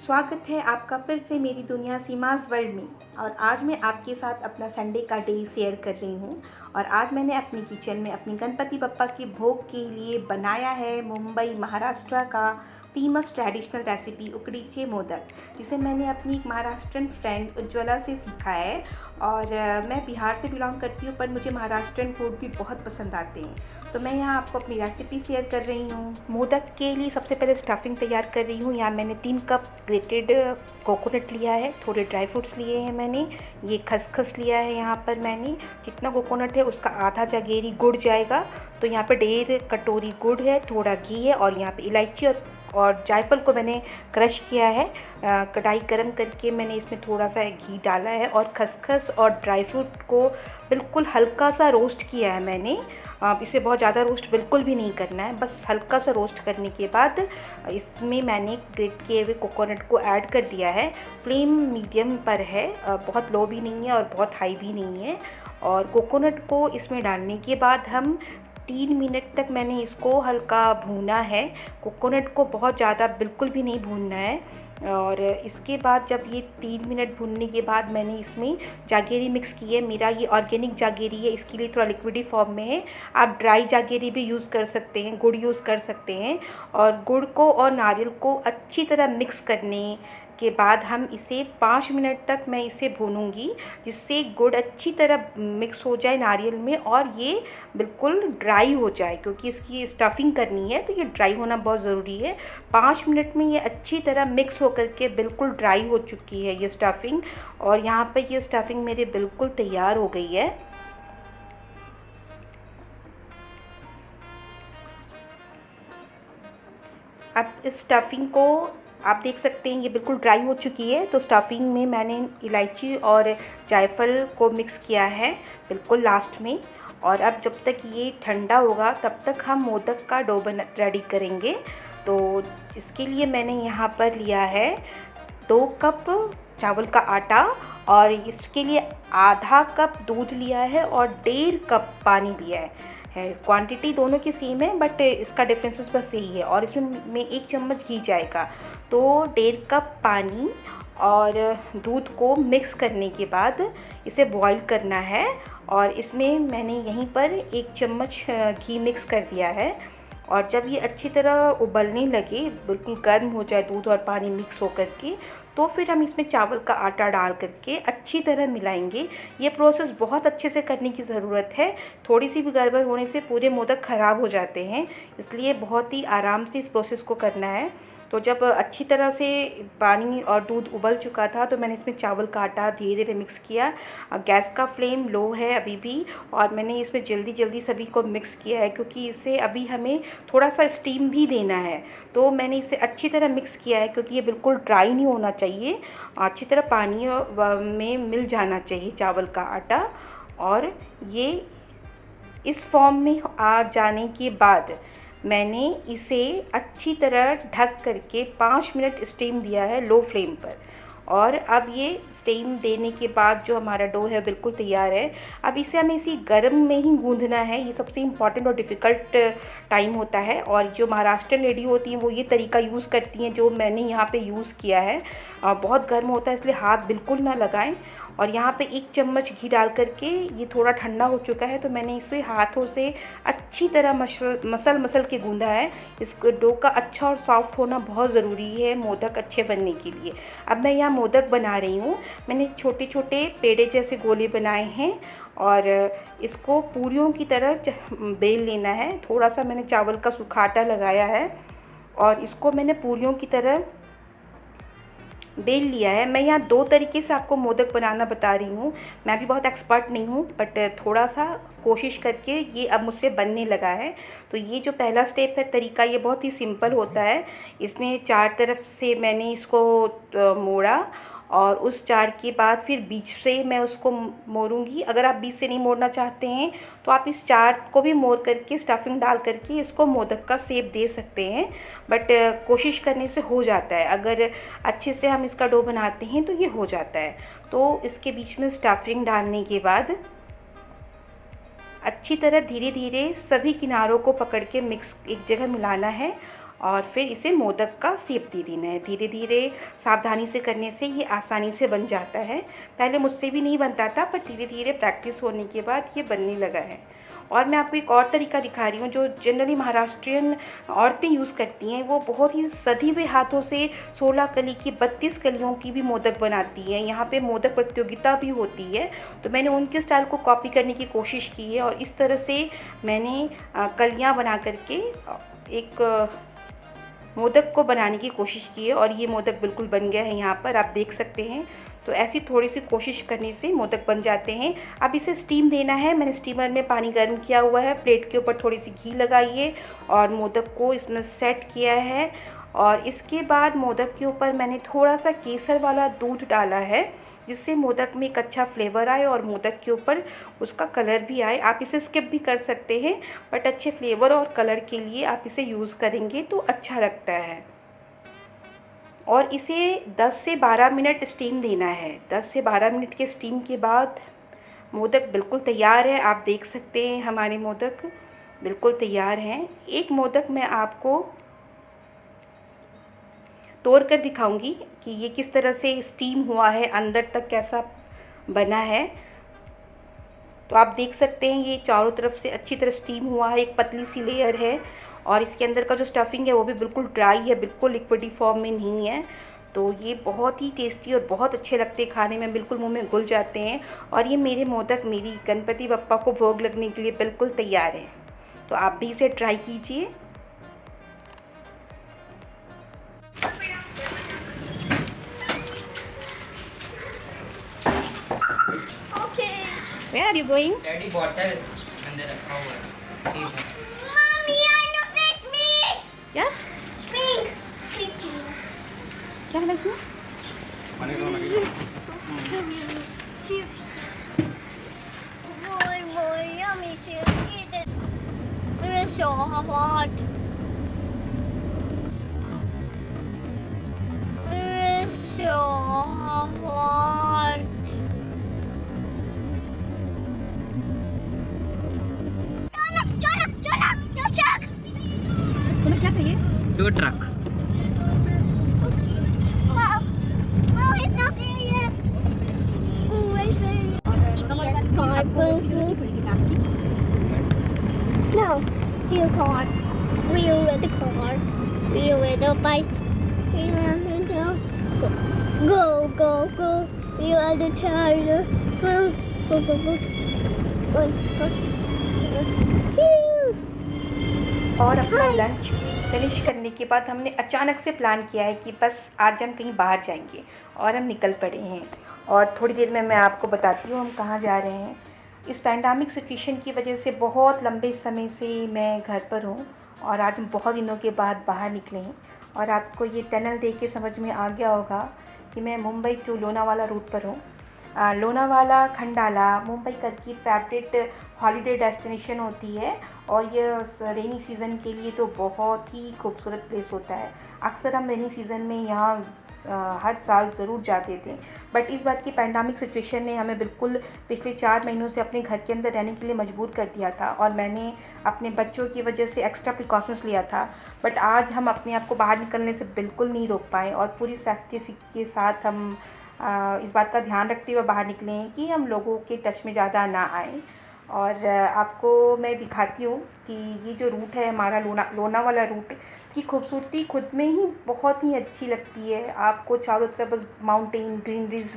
स्वागत है आपका फिर से मेरी दुनिया सीमास वर्ल्ड में। और आज मैं आपके साथ अपना संडे का डे शेयर कर रही हूँ। और आज मैंने अपने किचन में अपनी गणपति बप्पा के भोग के लिए बनाया है मुंबई महाराष्ट्र का फेमस ट्रेडिशनल रेसिपी उकडीचे मोदक, जिसे मैंने अपनी एक महाराष्ट्रन फ्रेंड उज्ज्वला से सीखा है। और मैं बिहार से बिलोंग करती हूँ, पर मुझे महाराष्ट्रन फूड भी बहुत पसंद आते हैं, तो मैं यहाँ आपको अपनी रेसिपी शेयर कर रही हूँ। मोदक के लिए सबसे पहले स्टफिंग तैयार कर रही हूँ। यहाँ मैंने 3 कप ग्रेटेड कोकोनट लिया है, थोड़े ड्राई फ्रूट्स लिए हैं मैंने, ये खसखस लिया है। यहाँ पर मैंने जितना कोकोनट है उसका आधा जागेरी गुड़ जाएगा, तो यहाँ पर 1.5 कटोरी गुड़ है, थोड़ा घी है, और यहाँ पे इलायची और जायफल को मैंने क्रश किया है। कढ़ाई गरम करके मैंने इसमें थोड़ा सा घी डाला है और खसखस और ड्राई फ्रूट को बिल्कुल हल्का सा रोस्ट किया है मैंने। इसे बहुत ज़्यादा रोस्ट बिल्कुल भी नहीं करना है, बस हल्का सा रोस्ट करने के बाद इसमें मैंने ग्रेट किए हुए कोकोनट को ऐड कर दिया है। फ्लेम मीडियम पर है, बहुत लो भी नहीं है और बहुत हाई भी नहीं है। और कोकोनट को इसमें डालने के बाद हम 3 मिनट तक मैंने इसको हल्का भूना है। कोकोनट को बहुत ज़्यादा बिल्कुल भी नहीं भूनना है। और इसके बाद जब ये 3 मिनट भूनने के बाद मैंने इसमें जागेरी मिक्स की है। मेरा ये ऑर्गेनिक जागेरी है, इसके लिए थोड़ा लिक्विडी फॉर्म में है। आप ड्राई जागेरी भी यूज़ कर सकते हैं, गुड़ यूज़ कर सकते हैं। और गुड़ को और नारियल को अच्छी तरह मिक्स करने के बाद हम इसे 5 मिनट तक मैं इसे भूनूंगी, जिससे गुड़ अच्छी तरह मिक्स हो जाए नारियल में और ये बिल्कुल ड्राई हो जाए, क्योंकि इसकी स्टफिंग करनी है तो ये ड्राई होना बहुत ज़रूरी है। 5 मिनट में ये अच्छी तरह मिक्स होकर के बिल्कुल ड्राई हो चुकी है ये स्टफिंग। और यहाँ पर ये स्टफिंग मेरे बिल्कुल तैयार हो गई है। अब इस स्टफिंग को आप देख सकते हैं, ये बिल्कुल ड्राई हो चुकी है। तो स्टफिंग में मैंने इलायची और जायफल को मिक्स किया है बिल्कुल लास्ट में। और अब जब तक ये ठंडा होगा तब तक हम मोदक का डो रेडी करेंगे। तो इसके लिए मैंने यहाँ पर लिया है 2 कप चावल का आटा, और इसके लिए आधा कप दूध लिया है और 1.5 कप पानी लिया है। क्वांटिटी दोनों की सेम है, बट इसका डिफरेंसेस बस यही है। और इसमें 1 चम्मच घी जाएगा। तो 1.5 कप पानी और दूध को मिक्स करने के बाद इसे बॉईल करना है। और इसमें मैंने यहीं पर 1 चम्मच घी मिक्स कर दिया है। और जब ये अच्छी तरह उबलने लगे, बिल्कुल गर्म हो जाए दूध और पानी मिक्स होकर के, तो फिर हम इसमें चावल का आटा डाल करके अच्छी तरह मिलाएंगे। ये प्रोसेस बहुत अच्छे से करने की ज़रूरत है, थोड़ी सी भी गड़बड़ होने से पूरे मोदक ख़राब हो जाते हैं, इसलिए बहुत ही आराम से इस प्रोसेस को करना है। तो जब अच्छी तरह से पानी और दूध उबल चुका था तो मैंने इसमें चावल का आटा धीरे धीरे मिक्स किया। गैस का फ्लेम लो है अभी भी, और मैंने इसमें जल्दी जल्दी सभी को मिक्स किया है, क्योंकि इसे अभी हमें थोड़ा सा स्टीम भी देना है। तो मैंने इसे अच्छी तरह मिक्स किया है, क्योंकि ये बिल्कुल ड्राई नहीं होना चाहिए, अच्छी तरह पानी में मिल जाना चाहिए चावल का आटा। और ये इस फॉर्म में आ जाने के बाद मैंने इसे अच्छी तरह ढक करके 5 मिनट स्टीम दिया है लो फ्लेम पर। और अब ये स्टीम देने के बाद जो हमारा डो है बिल्कुल तैयार है। अब इसे हमें इसी गर्म में ही गूंदना है, ये सबसे इम्पॉर्टेंट और डिफ़िकल्ट टाइम होता है। और जो महाराष्ट्र लेडी होती हैं वो ये तरीका यूज़ करती हैं जो मैंने यहाँ पे यूज़ किया है। बहुत गर्म होता है, इसलिए हाथ बिल्कुल ना लगाएं। और यहाँ पे 1 चम्मच घी डाल करके ये थोड़ा ठंडा हो चुका है, तो मैंने इसे हाथों से अच्छी तरह मसल के गूंदा है। इस डो का अच्छा और सॉफ्ट होना बहुत ज़रूरी है मोदक अच्छे बनने के लिए। अब मैं यहाँ मोदक बना रही हूँ। मैंने छोटे छोटे पेड़े जैसे गोले बनाए हैं और इसको पूरियों की तरह बेल लेना है। थोड़ा सा मैंने चावल का सूखा आटा लगाया है और इसको मैंने पूरियों की तरह बेल लिया है। मैं यहाँ 2 तरीके से आपको मोदक बनाना बता रही हूँ। मैं भी बहुत एक्सपर्ट नहीं हूँ, बट थोड़ा सा कोशिश करके ये अब मुझसे बनने लगा है। तो ये जो पहला स्टेप है तरीका, ये बहुत ही सिंपल होता है। इसमें 4 तरफ से मैंने इसको मोड़ा और उस 4 के बाद फिर बीच से मैं उसको मोड़ूंगी। अगर आप बीच से नहीं मोड़ना चाहते हैं तो आप इस 4 को भी मोड़ करके स्टफिंग डाल करके इसको मोदक का शेप दे सकते हैं, बट कोशिश करने से हो जाता है। अगर अच्छे से हम इसका डो बनाते हैं तो ये हो जाता है। तो इसके बीच में स्टफिंग डालने के बाद अच्छी तरह धीरे धीरे सभी किनारों को पकड़ के मिक्स एक जगह मिलाना है। और फिर इसे मोदक का शेप दे देना है। धीरे धीरे सावधानी से करने से ये आसानी से बन जाता है। पहले मुझसे भी नहीं बनता था, पर धीरे धीरे प्रैक्टिस होने के बाद ये बनने लगा है। और मैं आपको एक और तरीका दिखा रही हूँ जो जनरली महाराष्ट्रियन औरतें यूज़ करती हैं। वो बहुत ही सधी हुए हाथों से 16 कली की 32 कलियों की भी मोदक बनाती हैं। यहाँ पे मोदक प्रतियोगिता भी होती है, तो मैंने उनके स्टाइल को कॉपी करने की कोशिश की है और इस तरह से मैंने कलियाँ बना करके एक मोदक को बनाने की कोशिश की है और ये मोदक बिल्कुल बन गया है। यहाँ पर आप देख सकते हैं। तो ऐसी थोड़ी सी कोशिश करने से मोदक बन जाते हैं। अब इसे स्टीम देना है। मैंने स्टीमर में पानी गर्म किया हुआ है, प्लेट के ऊपर थोड़ी सी घी लगाइए और मोदक को इसमें सेट किया है। और इसके बाद मोदक के ऊपर मैंने थोड़ा सा केसर वाला दूध डाला है, जिससे मोदक में एक अच्छा फ्लेवर आए और मोदक के ऊपर उसका कलर भी आए। आप इसे स्किप भी कर सकते हैं, बट अच्छे फ्लेवर और कलर के लिए आप इसे यूज़ करेंगे तो अच्छा लगता है। और इसे 10 से 12 मिनट स्टीम देना है। 10 से 12 मिनट के स्टीम के बाद मोदक बिल्कुल तैयार है। आप देख सकते हैं हमारे मोदक बिल्कुल तैयार हैं। एक मोदक मैं आपको तोड़ कर दिखाऊंगी कि ये किस तरह से स्टीम हुआ है, अंदर तक कैसा बना है। तो आप देख सकते हैं ये चारों तरफ से अच्छी तरह स्टीम हुआ है, एक पतली सी लेयर है और इसके अंदर का जो स्टफिंग है वो भी बिल्कुल ड्राई है, बिल्कुल लिक्विडी फॉर्म में नहीं है। तो ये बहुत ही टेस्टी और बहुत अच्छे लगते हैं खाने में, बिल्कुल मुंह में घुल जाते हैं। और ये मेरे मोदक मेरी गणपति बप्पा को भोग लगने के लिए बिल्कुल तैयार है। तो आप भी इसे ट्राई कीजिए। Where are you going? Daddy bottle अंदर रखा हुआ है। ठीक है। Mommy, I know fake me. Yes? Fake. क्या है इसमें? Boy, yummy. Eat it. It's so hot. It's so hot. Chuck. तुम्हें क्या चाहिए? Do truck. Well, he's not there yet. Oh, I see. Yes, car. No, you car. We with the car. We with the bike. We with the go. We are the tire. Go. और अपना lunch finish करने के बाद हमने अचानक से plan किया है कि बस आज हम कहीं बाहर जाएंगे और हम निकल पड़े हैं। और थोड़ी देर में मैं आपको बताती हूँ हम कहाँ जा रहे हैं। इस पैंडेमिक सिचुएशन की वजह से बहुत लंबे समय से मैं घर पर हूँ और आज हम बहुत दिनों के बाद बाहर निकले हैं। और आपको ये टनल देख के समझ में आ गया होगा कि मैं मुंबई टू लोनावाला रूट पर हूँ। लोनावाला खंडाला मुंबई कर की फेवरेट हॉलीडे डेस्टिनेशन होती है और ये रेनी सीज़न के लिए तो बहुत ही खूबसूरत प्लेस होता है। अक्सर हम रेनी सीज़न में यहाँ हर साल ज़रूर जाते थे, बट इस बात की पैंडेमिक सिचुएशन ने हमें बिल्कुल पिछले 4 महीनों से अपने घर के अंदर रहने के लिए मजबूर कर दिया था और मैंने अपने बच्चों की वजह से एक्स्ट्रा प्रिकॉशंस लिया था। बट आज हम अपने आप को बाहर निकलने से बिल्कुल नहीं रोक पाए और पूरी सेफ्टी के साथ हम इस बात का ध्यान रखते हुए बाहर निकले हैं कि हम लोगों के टच में ज़्यादा ना आए। और आपको मैं दिखाती हूँ कि ये जो रूट है हमारा लोनावाला रूट, इसकी खूबसूरती खुद में ही बहुत ही अच्छी लगती है। आपको चारों तरफ बस माउंटेन ग्रीनरीज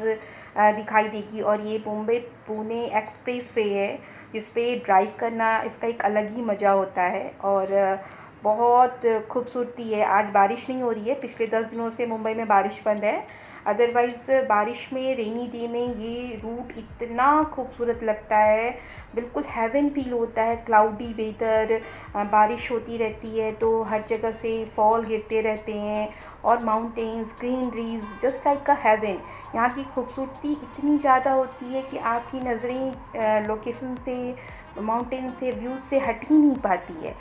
दिखाई देगी और ये मुंबई पुणे एक्सप्रेस वे है जिस पे ड्राइव करना इसका एक अलग ही मज़ा होता है और बहुत खूबसूरती है। आज बारिश नहीं हो रही है, पिछले 10 दिनों से मुंबई में बारिश बंद है। अदरवाइज़ बारिश में रेनी डे में ये रूट इतना खूबसूरत लगता है, बिल्कुल हेवन फील होता है। क्लाउडी वेदर, बारिश होती रहती है तो हर जगह से फॉल गिरते रहते हैं और mountains greeneries just like a heaven. यहाँ की खूबसूरती इतनी ज़्यादा होती है कि आपकी नज़रें लोकेशन से, माउंटेन से, व्यूज़ से हट ही नहीं पाती है।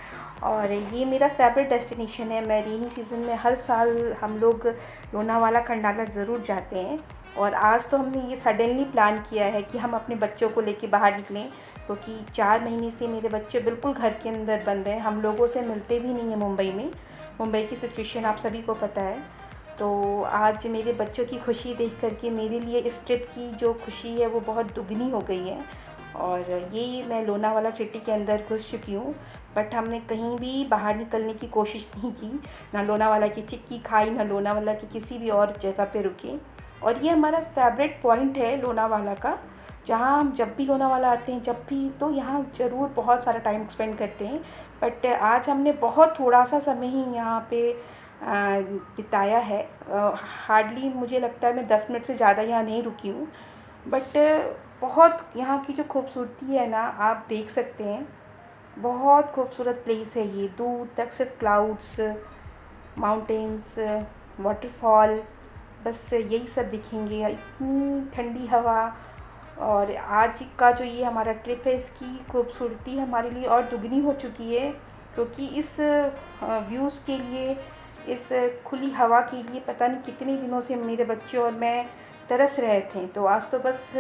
और ये मेरा फेवरेट डेस्टिनेशन है। मैं रेनी सीज़न में हर साल हम लोग लोनावाला खंडाला ज़रूर जाते हैं और आज तो हमने ये सडनली प्लान किया है कि हम अपने बच्चों को लेके बाहर निकलें, क्योंकि 4 महीने से मेरे बच्चे बिल्कुल घर के अंदर बंद हैं, हम लोगों से मिलते भी नहीं हैं मुंबई में। मुंबई की सिचुएशन आप सभी को पता है। तो आज मेरे बच्चों की खुशी देख कर के मेरे लिए इस ट्रिप की जो खुशी है वो बहुत दुगनी हो गई है। और ये मैं लोनावाला सिटी के अंदर घुस चुकी हूँ, बट हमने कहीं भी बाहर निकलने की कोशिश नहीं की, ना लोनावाला की चिक्की खाई, ना लोनावाला की किसी भी और जगह पे रुके। और ये हमारा फेवरेट पॉइंट है लोनावाला का, जहाँ हम जब भी लोनावाला आते हैं, जब भी, तो यहाँ ज़रूर बहुत सारा टाइम स्पेंड करते हैं। बट आज हमने बहुत थोड़ा सा समय ही यहाँ पे बिताया है। हार्डली मुझे लगता है मैं 10 मिनट से ज़्यादा यहाँ नहीं रुकी हूँ। बट बहुत यहाँ की जो खूबसूरती है ना, आप देख सकते हैं, बहुत खूबसूरत प्लेस है ये। दूर तक सिर्फ क्लाउड्स, माउंटेन्स, वाटरफॉल, बस यही सब दिखेंगे। इतनी ठंडी हवा। और आज का जो ये हमारा ट्रिप है, इसकी खूबसूरती हमारे लिए और दुगनी हो चुकी है, क्योंकि इस व्यूज़ के लिए, इस खुली हवा के लिए पता नहीं कितने दिनों से मेरे बच्चे और मैं तरस रहे थे। तो आज तो बस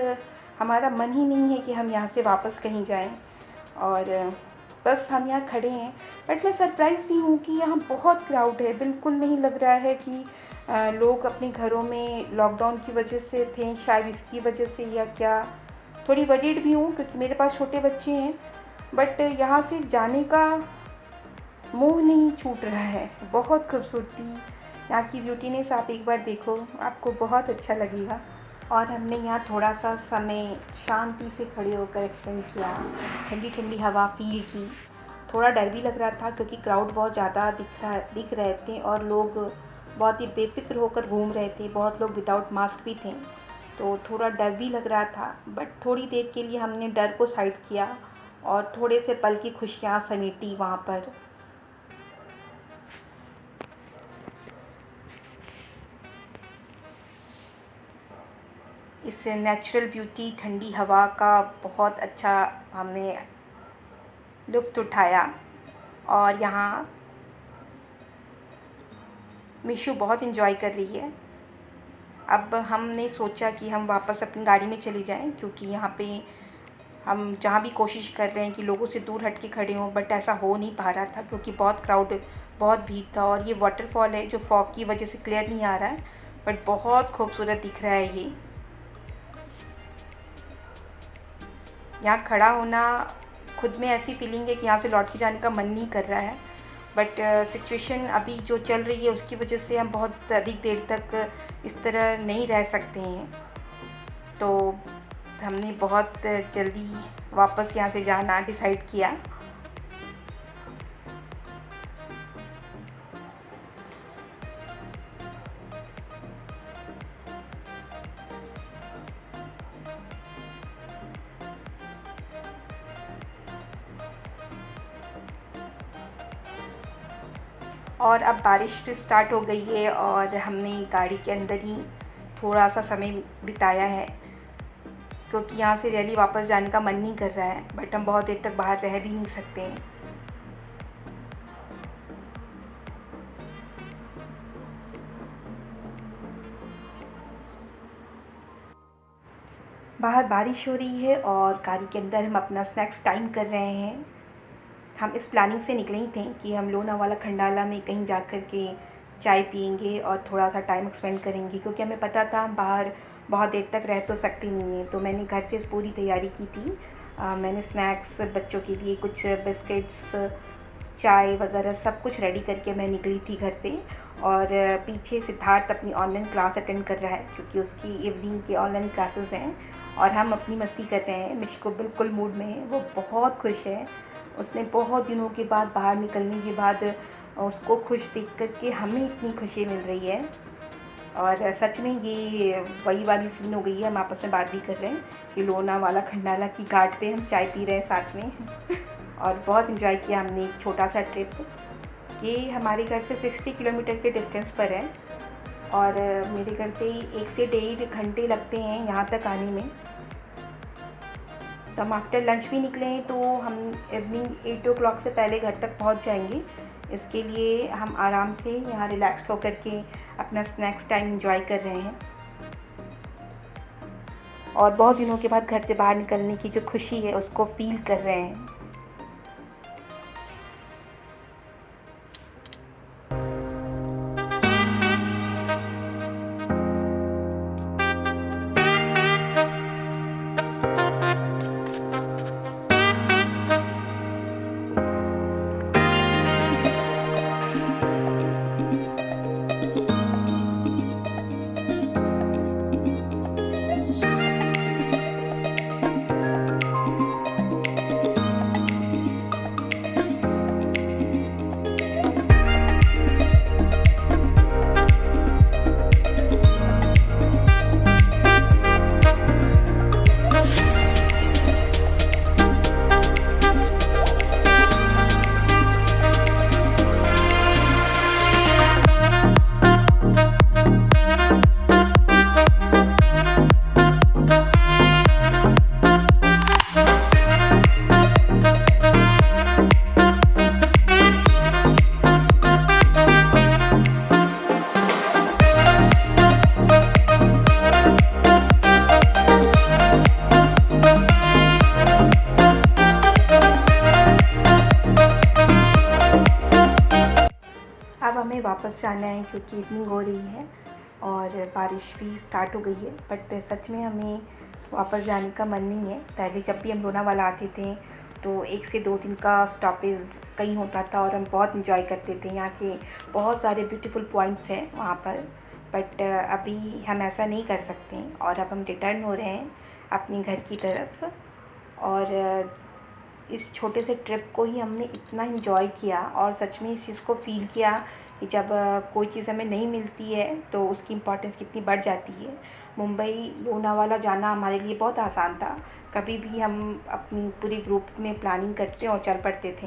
हमारा मन ही नहीं है कि हम यहाँ से वापस कहीं जाएं, और बस हम यहाँ खड़े हैं। बट मैं सरप्राइज़ भी हूँ कि यहाँ बहुत क्राउड है। बिल्कुल नहीं लग रहा है कि लोग अपने घरों में लॉकडाउन की वजह से थे, शायद इसकी वजह से या क्या। थोड़ी वरीड भी हूँ क्योंकि मेरे पास छोटे बच्चे हैं, बट यहाँ से जाने का मोह नहीं छूट रहा है। बहुत खूबसूरती, यहाँ की ब्यूटीनेस आप एक बार देखो, आपको बहुत अच्छा लगेगा। और हमने यहाँ थोड़ा सा समय शांति से खड़े होकर एक्सपेंड किया, ठंडी ठंडी हवा फील की। थोड़ा डर भी लग रहा था क्योंकि क्राउड बहुत ज़्यादा दिख रहे थे और लोग बहुत ही बेफिक्र होकर घूम रहे थे। बहुत लोग विदाउट मास्क भी थे, तो थोड़ा डर भी लग रहा था। बट थोड़ी देर के लिए हमने डर को साइड किया और थोड़े से पल की खुशियाँ समेटी वहाँ पर। इस नेचुरल ब्यूटी, ठंडी हवा का बहुत अच्छा हमने लुत्फ़ उठाया। और यहाँ मिशु बहुत इन्जॉय कर रही है। अब हमने सोचा कि हम वापस अपनी गाड़ी में चले जाएं, क्योंकि यहाँ पे हम जहाँ भी कोशिश कर रहे हैं कि लोगों से दूर हट के खड़े हों, बट ऐसा हो नहीं पा रहा था क्योंकि बहुत क्राउड, बहुत भीड़ था। और ये वाटरफॉल है जो फॉग की वजह से क्लियर नहीं आ रहा है, बट बहुत खूबसूरत दिख रहा है ये। यहाँ खड़ा होना खुद में ऐसी फीलिंग है कि यहाँ से लौट के जाने का मन नहीं कर रहा है। बट सिचुएशन अभी जो चल रही है उसकी वजह से हम बहुत अधिक देर तक इस तरह नहीं रह सकते हैं, तो हमने बहुत जल्दी वापस यहाँ से जाना डिसाइड किया। और अब बारिश भी स्टार्ट हो गई है और हमने गाड़ी के अंदर ही थोड़ा सा समय बिताया है, क्योंकि यहाँ से रैली वापस जाने का मन नहीं कर रहा है। बट हम बहुत देर तक बाहर रह भी नहीं सकते हैं। बाहर बारिश हो रही है और गाड़ी के अंदर हम अपना स्नैक्स टाइम कर रहे हैं। हम इस प्लानिंग से निकले ही थे कि हम लोनावाला खंडाला में कहीं जा कर के चाय पियेंगे और थोड़ा सा टाइम स्पेंड करेंगे, क्योंकि हमें पता था हम बाहर बहुत देर तक रह तो सकते नहीं हैं। तो मैंने घर से पूरी तैयारी की थी। मैंने स्नैक्स बच्चों के लिए कुछ बिस्किट्स, चाय वगैरह सब कुछ रेडी करके मैं निकली थी घर से। और पीछे सिद्धार्थ अपनी ऑनलाइन क्लास अटेंड कर रहा है, क्योंकि उसकी इवनिंग के ऑनलाइन क्लासेस हैं और हम अपनी मस्ती कर रहे हैं। मिशको बिल्कुल मूड में है, वो बहुत खुश है। उसने बहुत दिनों के बाद बाहर निकलने के बाद उसको खुश देख कर के हमें इतनी खुशी मिल रही है। और सच में ये वही वाली सीन हो गई है। हम आपस में बात भी कर रहे हैं कि लोनावाला खंडाला की घाट पे हम चाय पी रहे हैं साथ में और बहुत इन्जॉय किया हमने एक छोटा सा ट्रिप। ये हमारे घर से 60 किलोमीटर के डिस्टेंस पर है और मेरे घर से ही 1 से 1.5 घंटे लगते हैं यहाँ तक आने में। तो हम आफ्टर लंच भी निकले हैं, तो हम इवनिंग 8 o'clock से पहले घर तक पहुँच जाएंगे। इसके लिए हम आराम से यहाँ रिलैक्स होकर के अपना स्नैक्स टाइम एंजॉय कर रहे हैं और बहुत दिनों के बाद घर से बाहर निकलने की जो खुशी है उसको फील कर रहे हैं। वापस जाना है क्योंकि इवनिंग हो रही है और बारिश भी स्टार्ट हो गई है। बट सच में हमें वापस जाने का मन नहीं है। पहले जब भी हम लोनावाला आते थे तो 1 से 2 दिन का स्टॉपेज कहीं होता था और हम बहुत इंजॉय करते थे। यहाँ के बहुत सारे ब्यूटीफुल पॉइंट्स हैं वहाँ पर, बट अभी हम ऐसा नहीं कर सकते और अब हम रिटर्न हो रहे हैं अपने घर की तरफ। और इस छोटे से ट्रिप को ही हमने इतना इंजॉय किया और सच में इस चीज़ को फ़ील किया कि जब कोई चीज़ हमें नहीं मिलती है तो उसकी इम्पोर्टेंस कितनी बढ़ जाती है। मुंबई लोनावाला जाना हमारे लिए बहुत आसान था, कभी भी हम अपनी पूरी ग्रुप में प्लानिंग करते और चल पड़ते थे।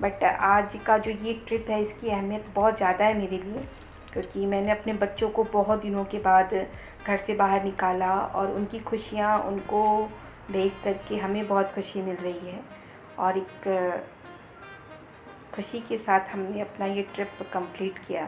बट आज का जो ये ट्रिप है इसकी अहमियत बहुत ज़्यादा है मेरे लिए, क्योंकि मैंने अपने बच्चों को बहुत दिनों के बाद घर से बाहर निकाला और उनकी खुशियाँ उनको देख करके हमें बहुत खुशी मिल रही है। और एक खुशी के साथ हमने अपना ये ट्रिप कंप्लीट किया।